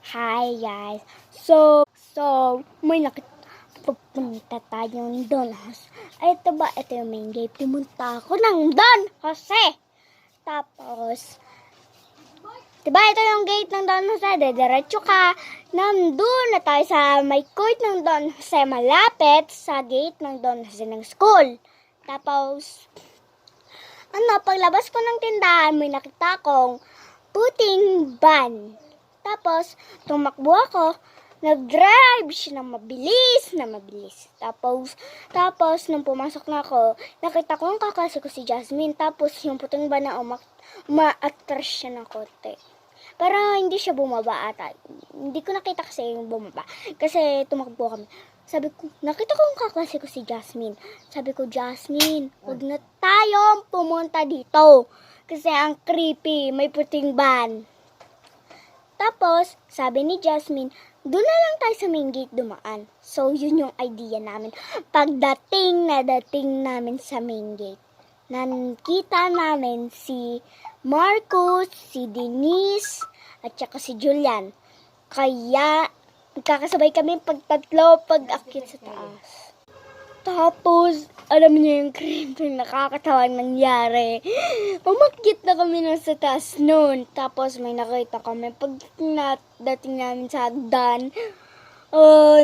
Hi guys. So may pupunta tayong Don Jose. Ay, ito ba? Ito yung main gate. Pumunta ako ng Don Jose. Tapos, diba ito yung gate ng Don Jose? Diretso ka. Nandun na tayo sa may court ng Don Jose. Malapit sa gate ng Don Jose ng school. Tapos, paglabas ko ng tindahan, may nakita akong puting van. Tapos, tumakbo ako. Nag-drive siya ng mabilis. Tapos, nung pumasok na ako, nakita ko ang kaklase ko si Jasmine. Tapos, yung puting van na ma-atras siya ng kote. Pero, hindi siya bumaba ata. Hindi ko nakita kasi yung bumaba. Kasi, tumakbo kami. Sabi ko, nakita ko ang kaklase ko si Jasmine. Sabi ko, Jasmine, huwag na tayong pumunta dito. Kasi ang creepy, may puting van. Tapos, sabi ni Jasmine, doon na lang tayo sa main gate dumaan. So, yun yung idea namin. Pagdating namin sa main gate, nakita namin si Marcus, si Denise, at saka si Julian. Kaya, magkakasabay kami pagtatlo, pag-akit sa taas. Tapos, alam niyo yung creepy, nakakatawang nangyari. Umakyat na kami ng sa taas noon. Tapos, may nakita kami. Pag dating namin sa hagdan,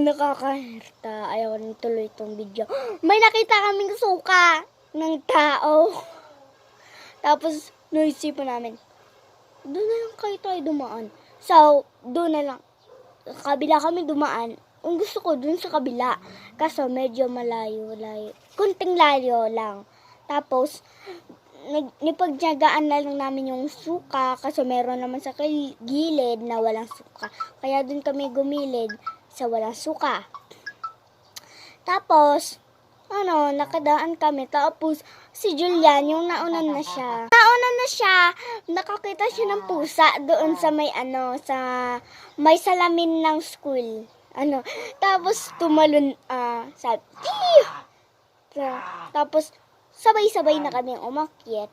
nakakahirta. Ayaw na tuloy itong video. May nakita kaming suka ng tao. Tapos, naisipan namin, doon na lang kayo tayo dumaan. So, doon na lang. Kabila kami dumaan. Ang gusto ko dun sa kabila. Kaso medyo malayo. Kunting layo lang. Tapos, nipagtyagaan na lang namin yung suka. Kaso meron naman sa gilid na walang suka. Kaya dun kami gumilid sa walang suka. Tapos, nakadaan kami. Tapos, si Julian, yung nauna na siya. Nakakita siya ng pusa doon sa may salamin ng school. Tapos tumalon, tapos sabay-sabay na kami umakyat.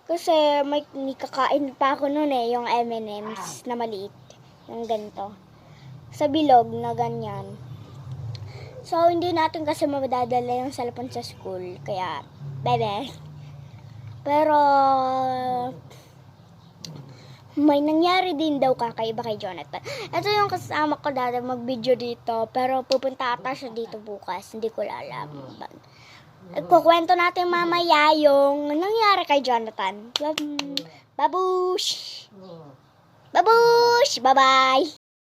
Kasi may kakain pa ako noon yung M&M's na maliit. Yung ganito. Sa bilog na ganyan. So, hindi natin kasi madadala yung cellphone sa school. Kaya, bye-bye. Pero, may nangyari din daw kakaiba kay Jonathan. Ito yung kasama ko dati mag-video dito. Pero pupunta ata siya dito bukas. Hindi ko alam. Kukwento natin mamaya yung nangyari kay Jonathan. Babush! Babush! Bye-bye!